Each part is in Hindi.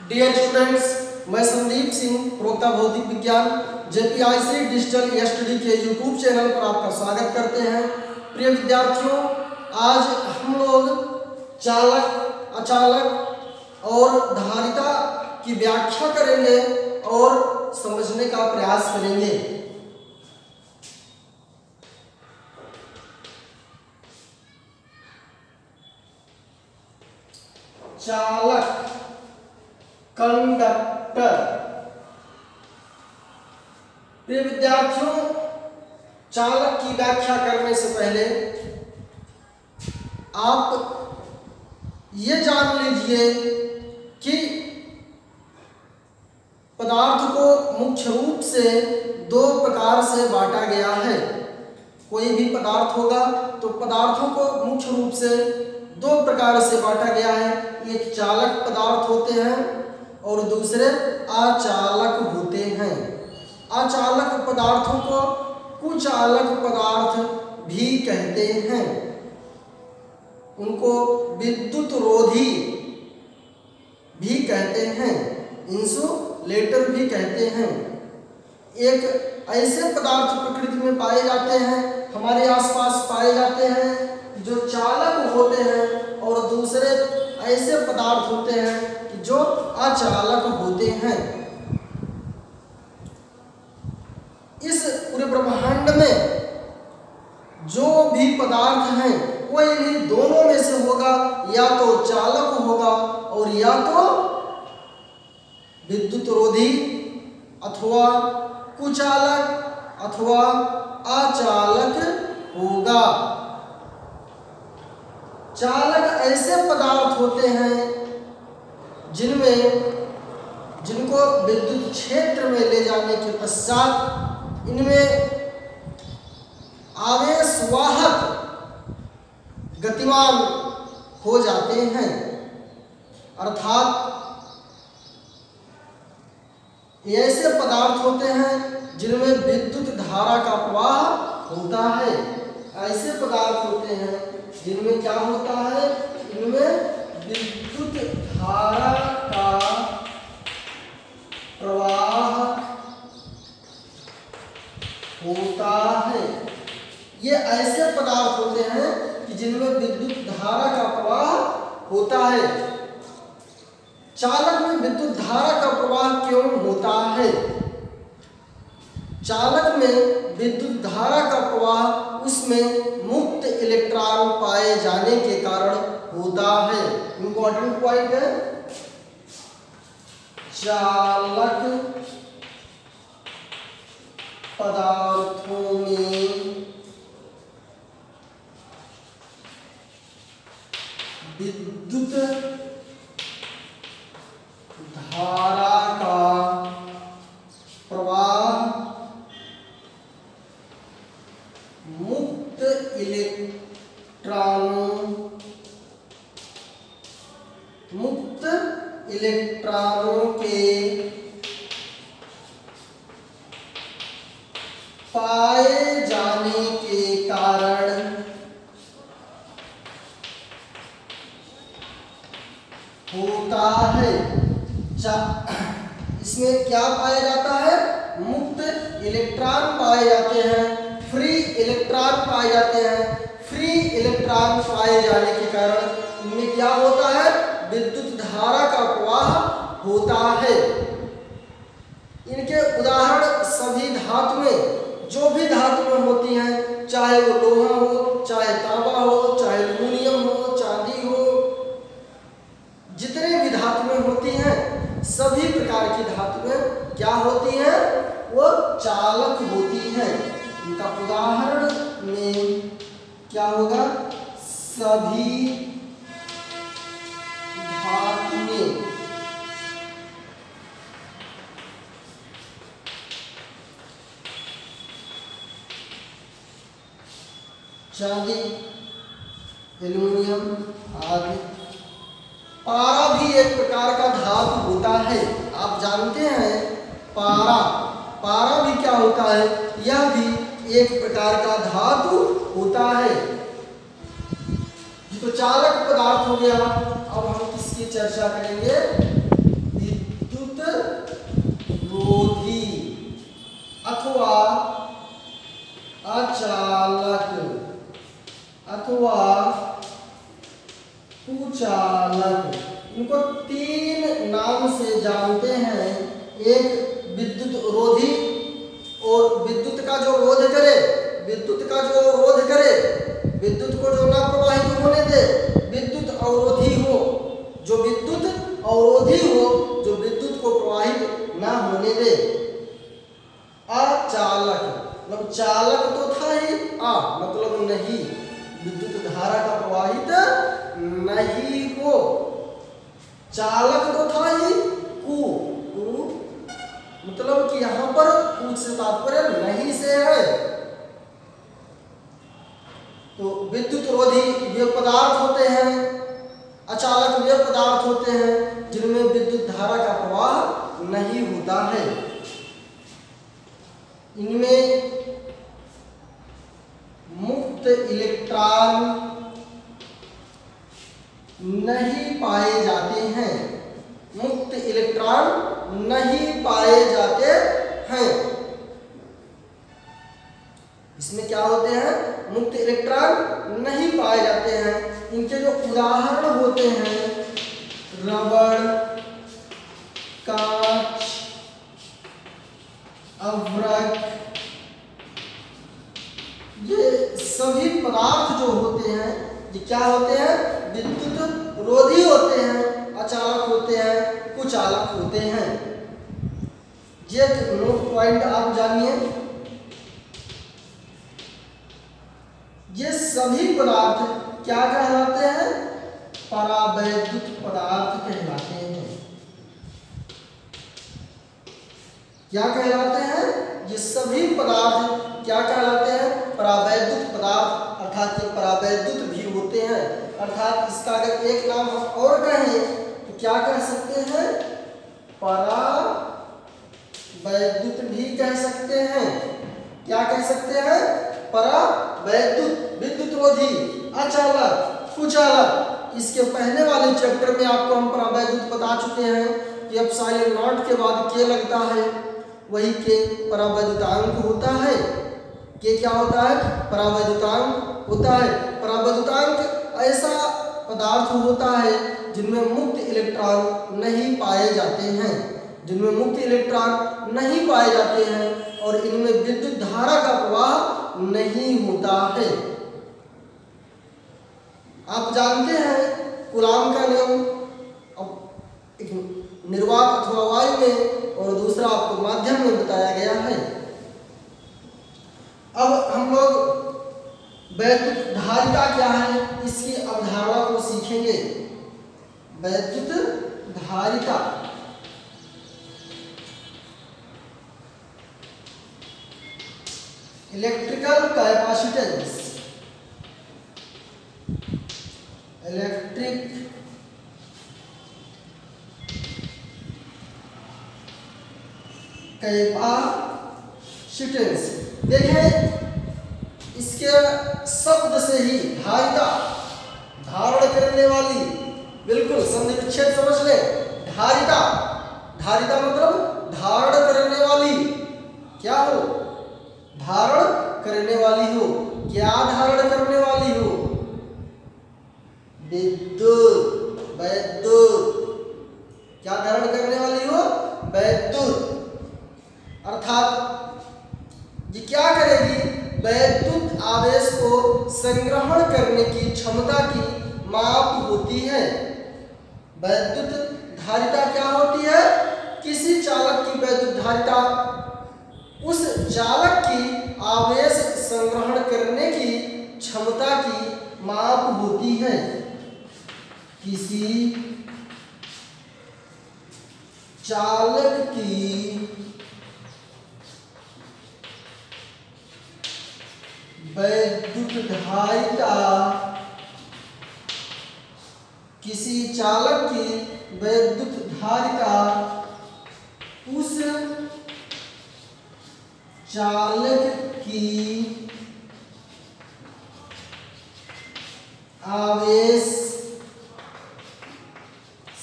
डियर स्टूडेंट्स, मैं संदीप सिंह प्रोक्ता भौतिक विज्ञान जेपीआईसी डिजिटल स्टडी के यूट्यूब चैनल पर आपका स्वागत करते हैं। प्रिय विद्यार्थियों, आज हम लोग चालक, अचालक और धारिता की व्याख्या करेंगे और समझने का प्रयास करेंगे। चालक, कंडक्टर। प्रिय विद्यार्थियों, चालक की व्याख्या करने से पहले आप ये जान लीजिए कि पदार्थ को मुख्य रूप से दो प्रकार से बांटा गया है। कोई भी पदार्थ होगा तो पदार्थों को मुख्य रूप से दो प्रकार से बांटा गया है। एक चालक पदार्थ होते हैं और दूसरे अचालक होते हैं। अचालक पदार्थों को कुचालक पदार्थ भी कहते हैं। उनको विद्युत रोधी भी कहते हैं, इंसुलेटर भी कहते हैं। एक ऐसे पदार्थ प्रकृति में पाए जाते हैं, हमारे आसपास पाए जाते हैं जो चालक होते हैं, और दूसरे ऐसे पदार्थ होते हैं कि जो अचालक होते हैं। इस पूरे ब्रह्मांड में जो भी पदार्थ हैं कोई भी दोनों में से होगा, या तो चालक होगा और या तो विद्युत रोधी अथवा कुचालक अथवा अचालक होगा। चालक ऐसे पदार्थ होते हैं जिनको विद्युत क्षेत्र में ले जाने के पश्चात इनमें आवेशवाहक गतिमान हो जाते हैं, अर्थात ये ऐसे पदार्थ होते हैं जिनमें विद्युत धारा का प्रवाह होता है। ऐसे पदार्थ होते हैं जिनमें क्या होता है, इनमें विद्युत धारा का प्रवाह होता है। ये ऐसे पदार्थ होते हैं कि जिनमें विद्युत धारा का प्रवाह होता है। चालक में विद्युत धारा का प्रवाह क्यों होता है? चालक में विद्युत धारा का प्रवाह उसमें मुक्त इलेक्ट्रॉन पाए जाने के कारण होता है। इंपॉर्टेंट पॉइंट है, चालक पदार्थों में विद्युत धारा का प्रवाह मुक्त इलेक्ट्रॉनों के पाए जाने के कारण होता है। इसमें क्या पाया जाता है? मुक्त इलेक्ट्रॉन पाए जाते हैं, फ्री इलेक्ट्रॉन पाए जाते हैं। फ्री इलेक्ट्रॉन पाए जाने के कारण इनमें क्या होता है? विद्युत धारा का प्रवाह होता है। इनके उदाहरण सभी धातु में, जो भी धातु में होती हैं, चाहे वो लोहा हो, चाहे तांबा हो, चाहे एल्युमिनियम हो, चांदी हो, जितने भी धातु में होती हैं, सभी प्रकार की धातु में क्या होती हैं? वो चालक होती हैं। इनका उदाहरण में क्या होगा? सभी धातु में चांदी, एल्युमिनियम आदि। पारा भी एक प्रकार का धातु होता है। आप जानते हैं पारा भी क्या होता है? यह भी एक प्रकार का धातु होता है। तो चालक पदार्थ हो गया। अब हम किसकी चर्चा करेंगे? कुचालक। इनको तीन नाम से जानते हैं। एक विद्युत रोधी, और विद्युत का जो रोध करे, विद्युत का जो रोध करे, विद्युत को जो ना प्रवाहित होने दे, विद्युत अवरोधी हो, जो विद्युत अवरोधी हो, जो विद्युत को प्रवाहित ना होने दे। अचालक मतलब चालक तो था ही, मतलब नहीं, विद्युत धारा का प्रवाहित नहीं हो। चालक तो था ही, कु मतलब कि यहाँ पर कु से तात्पर्य नहीं से है। तो विद्युत रोधी वे पदार्थ होते हैं, अचालक वे पदार्थ होते हैं जिनमें विद्युत धारा का प्रवाह नहीं होता है। इनमें मुक्त इलेक्ट्रॉन नहीं पाए जाते हैं, मुक्त इलेक्ट्रॉन नहीं पाए जाते हैं। इसमें क्या होते हैं? मुक्त इलेक्ट्रॉन नहीं पाए जाते हैं। इनके जो उदाहरण होते हैं, रबड़, कांच, अभ्रक, ये सभी पदार्थ जो होते हैं ये क्या होते हैं? विद्युत रोधी होते हैं, अचालक होते हैं, कुचालक होते हैं। ये नोट पॉइंट आप जानिए। ये सभी पदार्थ क्या कहलाते हैं? परावैद्युत पदार्थ कहलाते हैं। क्या कहलाते हैं? ये सभी पदार्थ क्या कहलाते हैं? परावैद्युत पदार्थ, अर्थात ये परावैद्युत भी होते हैं। अर्थात इसका अगर एक नाम हम और कहें तो क्या कह सकते हैं? परावैद्युत भी कह सकते हैं। क्या कह सकते हैं? परावैद्युत, विद्युत रोधी, अचालक, कुचालक। इसके पहले वाले चैप्टर में आपको हम परावैद्युत बता चुके हैं कि एप्सिलॉन नॉट के बाद के लगता है, वही के परावैद्युतांक होता है। के क्या होता है? परावैद्युतांक होता है। परावैद्युतांक ऐसा पदार्थ होता है जिनमें मुक्त इलेक्ट्रॉन नहीं पाए जाते हैं, जिनमें मुक्त इलेक्ट्रॉन नहीं पाए जाते हैं और इनमें विद्युत धारा का प्रवाह नहीं होता है। आप जानते हैं कूलाम का नियम, एक निर्वात अथवा वायु में और दूसरा आपको माध्यम में बताया गया है। अब हम लोग वैद्युत धारिता क्या है इसकी अवधारणा को सीखेंगे। वैद्युत धारिता इलेक्ट्रिकल कैपेसिटेंस, इलेक्ट्रिक कैपेसिटेंस। देखें इसके शब्द से ही धारिता, धारण करने वाली, बिल्कुल संधि विच्छेद समझ ले। धारिता, धारिता मतलब धारण करने वाली, क्या हो? धारण करने वाली हो। क्या धारण करने वाली हो? विद्युत, वैद्युत। क्या धारण करने वाली हो? वैद्युत। अर्थात ये क्या करेगी? वैद्युत आवेश को संग्रहण करने की क्षमता की माप होती है। वैद्युत धारिता क्या होती है? किसी चालक की वैद्युत धारिता उस चालक की आवेश संग्रहण करने की क्षमता की माप होती है। किसी चालक की वैद्युत धारिता, किसी चालक की वैद्युत धारिता उस चालक की आवेश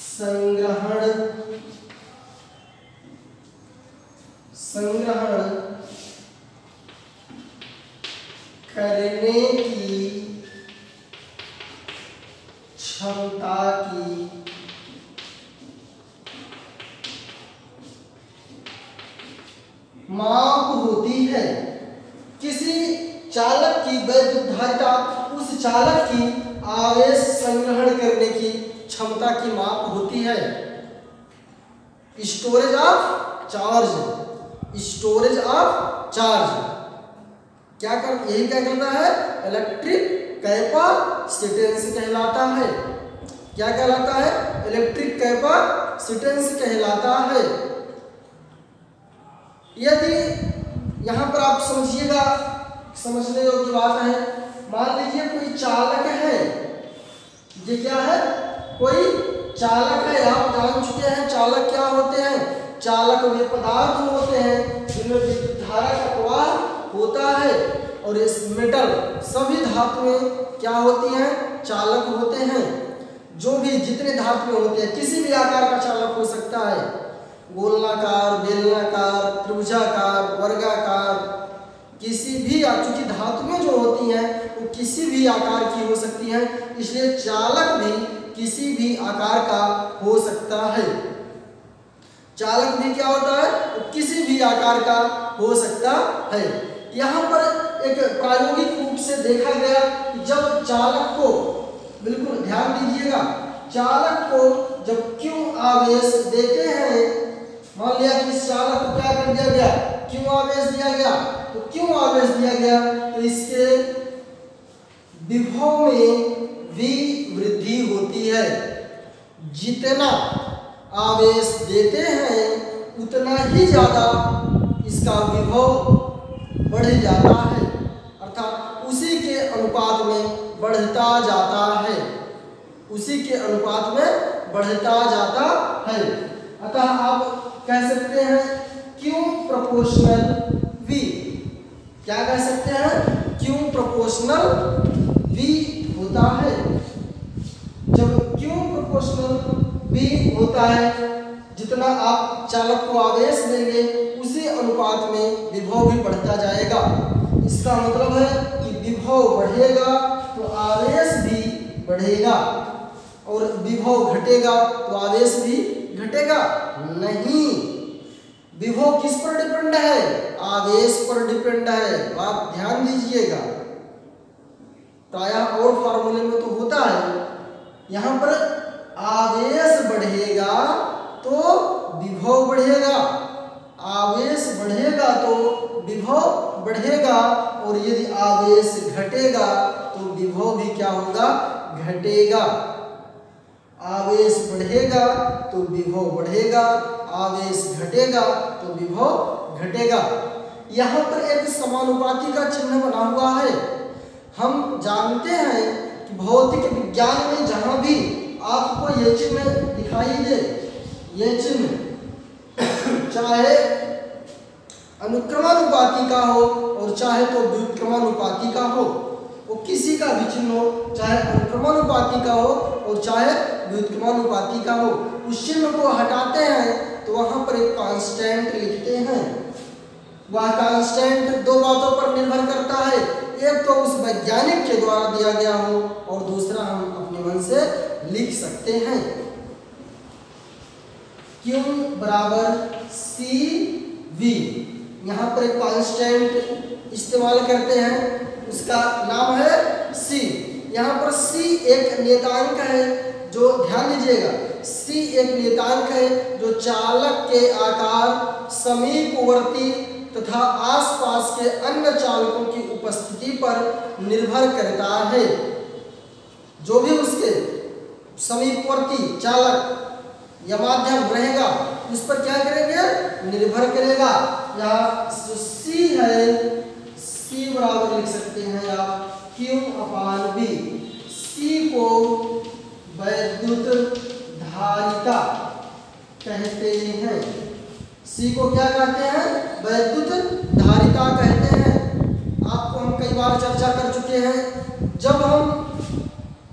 संग्रहण करने की क्षमता क्षमता की माप होती है। किसी चालक की वैद्युत धारिता उस चालक की आवेश संग्रहण करने की क्षमता की माप होती है। Storage of charge, storage of charge क्या कर यही क्या कहता है, इलेक्ट्रिक कैपेसिटेंस कहलाता है। क्या कहलाता है, इलेक्ट्रिक कैपेसिटेंस कहलाता है। यदि यहाँ पर आप समझिएगा, समझने योग्य बात है, मान लीजिए कोई चालक है, ये क्या है, कोई चालक है। आप जान चुके हैं चालक क्या होते हैं, चालक वे पदार्थ होते हैं जिनमें विद्युत धारा का प्रवाह होता है। और इस मेटल सभी धातुएं क्या होती हैं, चालक होते हैं। जो भी जितने धातुएं होते हैं, किसी भी आकार का चालक हो सकता है, गोलाकार, बेलनाकार, त्रिभुजाकार, वर्गाकार, किसी भी, चूंकि धातुएं जो होती हैं वो किसी भी आकार की हो सकती हैं, इसलिए चालक भी किसी भी आकार का हो सकता है। चालक भी क्या होता है, वो किसी भी आकार का हो सकता है। यहाँ पर एक प्रायोगिक रूप से देखा गया कि जब चालक को, बिल्कुल ध्यान दीजिएगा, चालक को जब क्यू आवेश देते हैं, मान लिया कि इस चालक को क्या कर दिया गया, क्यू आवेश दिया गया, तो क्यू आवेश दिया गया तो इसके विभव में भी वृद्धि होती है। जितना आवेश देते हैं उतना ही ज्यादा इसका विभव बढ़ जाता है, अर्थात उसी के अनुपात में बढ़ता जाता है, उसी के अनुपात में बढ़ता जाता है। अतः आप कह सकते हैं Q प्रोपोर्शनल V, क्या कह सकते हैं, Q प्रोपोर्शनल V होता है। जब Q प्रोपोर्शनल V होता है, जितना आप चालक को आवेश देंगे उसी अनुपात में विभव भी बढ़ता जाएगा। इसका मतलब है कि विभव बढ़ेगा तो आवेश भी बढ़ेगा, और विभव घटेगा तो आवेश भी घटेगा नहीं। विभव किस पर डिपेंड है, आवेश पर डिपेंड है। बात ध्यान दीजिएगा, प्रायः और फॉर्मूले में तो होता है, यहाँ पर आवेश बढ़ेगा तो विभव बढ़ेगा, आवेश बढ़ेगा तो विभव बढ़ेगा, और यदि आवेश घटेगा तो विभव भी क्या होगा, घटेगा। आवेश बढ़ेगा तो विभव बढ़ेगा, आवेश घटेगा तो विभव घटेगा। यहाँ पर एक समानुपाती का चिन्ह बना हुआ है। हम जानते हैं कि भौतिक विज्ञान में जहाँ भी आपको ये चिन्ह दिखाई दे, ये चिन्ह चाहे अनुक्रमानुपाती का हो और चाहे तो व्युत्क्रमानुपाती का हो, वो किसी का भी चिन्ह हो, चाहे अनुक्रमानुपाती का हो और चाहे व्युत्क्रमानुपाती का हो, उस चिन्ह को हटाते हैं तो वहां पर एक कांस्टेंट लिखते हैं। वह कांस्टेंट दो बातों पर निर्भर करता है, एक तो उस वैज्ञानिक के द्वारा दिया गया हो और दूसरा हम अपने मन से लिख सकते हैं। Q बराबर CV, यहाँ पर एक कांस्टेंट इस्तेमाल करते हैं, उसका नाम है C। यहाँ पर C एक नियतांक है, जो ध्यान दीजिएगा, C एक नियतांक है जो चालक के आकार, समीपवर्ती तथा आसपास के अन्य चालकों की उपस्थिति पर निर्भर करता है। जो भी उसके समीपवर्ती चालक या माध्यम रहेगा उस पर क्या करेंगे, निर्भर करेगा। यहाँ C है, C बराबर लिख सकते हैं आप Q/V। C को वैद्युत धारिता कहते हैं। C को क्या कहते हैं, वैद्युत धारिता कहते हैं। आपको हम कई बार चर्चा कर चुके हैं, जब हम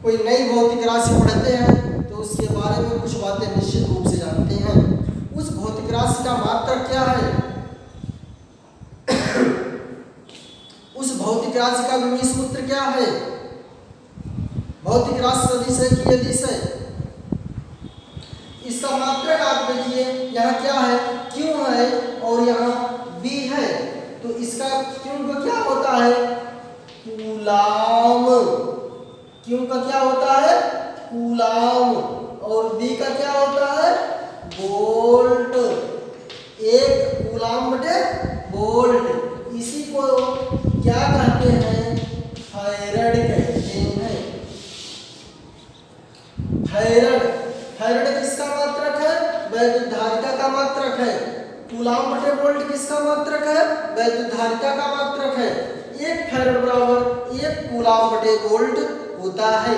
कोई नई भौतिक राशि पढ़ते हैं तो उसके बारे में कुछ बातें निश्चित रूप से जानते हैं। उस भौतिक राशि का मात्रक क्या है, उस भौतिक राशि का विमीय सूत्र क्या है, भौतिक राशि सदिश है कि अदिश है, इसका मात्रक आप देखिए, यहाँ क्या है, क्यू है और यहाँ बी है, तो इसका क्यू का क्या होता है, कूलाम। क्यू का क्या होता है, कूलाम, और बी का क्या होता है, वोल्ट। एक कूलाम बटे वोल्ट, इसी को क्या कहते हैं, फैराड कहते हैं। फैराड, फैराड किसका मात्रक है, वैद्युत धारिता का मात्रक है। कूलाम बटे वोल्ट किसका मात्रक है, वैद्युत धारिता का मात्रक है। एक फैराड बराबर एक कूलाम बटे वोल्ट होता है।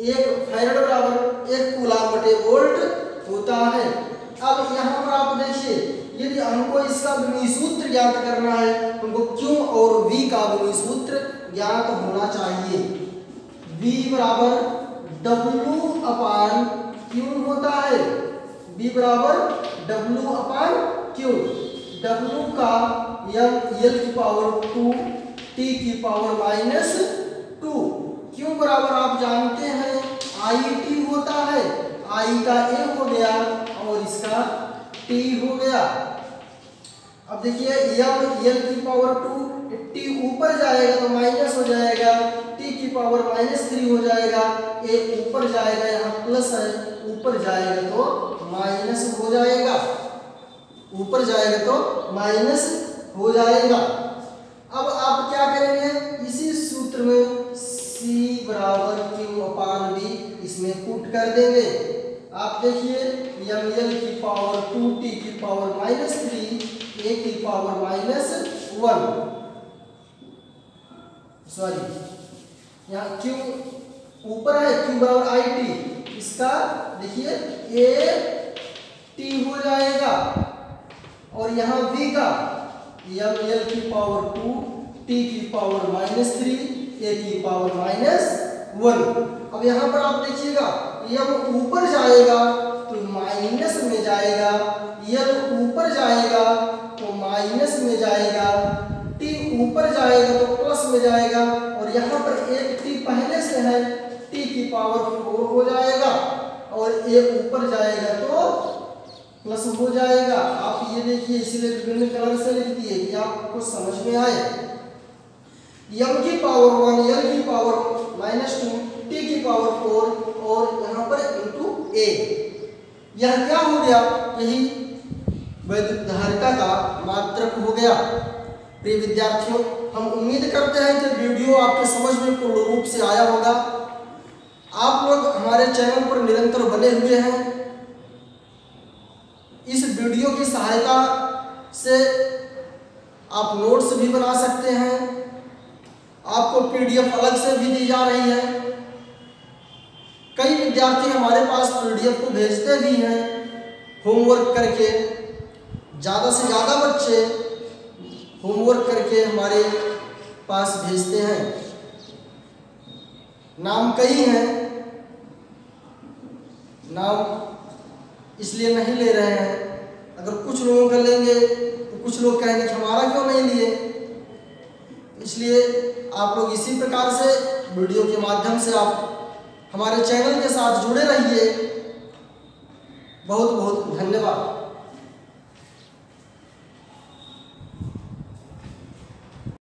एक फैराड बराबर एक कूलाम बटे वोल्ट होता है। अब यहाँ पर आप देखिए, यदि हमको इसका विमीय सूत्र ज्ञात करना है, हमको Q और V का विमीय सूत्र ज्ञात होना चाहिए। V बराबर W अपान Q होता है। V बराबर W अपान Q। W का L की पावर 2 T की पावर -2। Q बराबर आप जानते हैं IT होता है। I का A हो गया और इसका T हो गया। अब देखिए L की पावर 2, T ऊपर जाएगा तो माइनस हो जाएगा, T की पावर -3 हो जाएगा, A ऊपर जाएगा, यहाँ प्लस है, ऊपर जाएगा तो माइनस हो जाएगा, ऊपर जाएगा तो माइनस हो जाएगा। अब आप क्या करेंगे, इसी सूत्र में C बराबर Q अपान V इसमें पुट कर देंगे। आप देखिए L की पावर 2, T की पावर -3, A की पावर -1, सॉरी यहाँ Q ऊपर है, Q बराबर IT, इसका देखिए A T हो जाएगा और यहाँ V का L की पावर 2, T की पावर -3, A की पावर -1। अब यहाँ पर आप देखिएगा, M ऊपर जाएगा तो माइनस में जाएगा, L ऊपर जाएगा तो माइनस में जाएगा, T ऊपर जाएगा तो प्लस में जाएगा, और यहाँ पर एक T पहले से है, T की पावर 4 हो जाएगा, और A ऊपर जाएगा तो प्लस हो जाएगा। आप ये देखिए, इसीलिए विभिन्न कलर से लिख दिए कि आपको समझ में आए। M की पावर 1, L की पावर -2, T की पावर 4 और यहाँ पर इंटू A। यह क्या हो गया, यही वैद्युत धारिता का मात्रक हो गया। प्रिय विद्यार्थियों, हम उम्मीद करते हैं कि वीडियो आपके समझ में पूर्ण रूप से आया होगा। आप लोग हमारे चैनल पर निरंतर बने हुए हैं। इस वीडियो की सहायता से आप नोट्स भी बना सकते हैं, आपको PDF अलग से भी दी जा रही है। कई विद्यार्थी हमारे पास PDF को भेजते भी हैं होमवर्क करके। ज़्यादा से ज़्यादा बच्चे होमवर्क करके हमारे पास भेजते हैं। नाम कई हैं, नाम इसलिए नहीं ले रहे हैं। अगर कुछ लोगों का लेंगे तो कुछ लोग कहेंगे कि हमारा क्यों नहीं लिए। इसलिए आप लोग इसी प्रकार से वीडियो के माध्यम से आप हमारे चैनल के साथ जुड़े रहिए। बहुत बहुत धन्यवाद।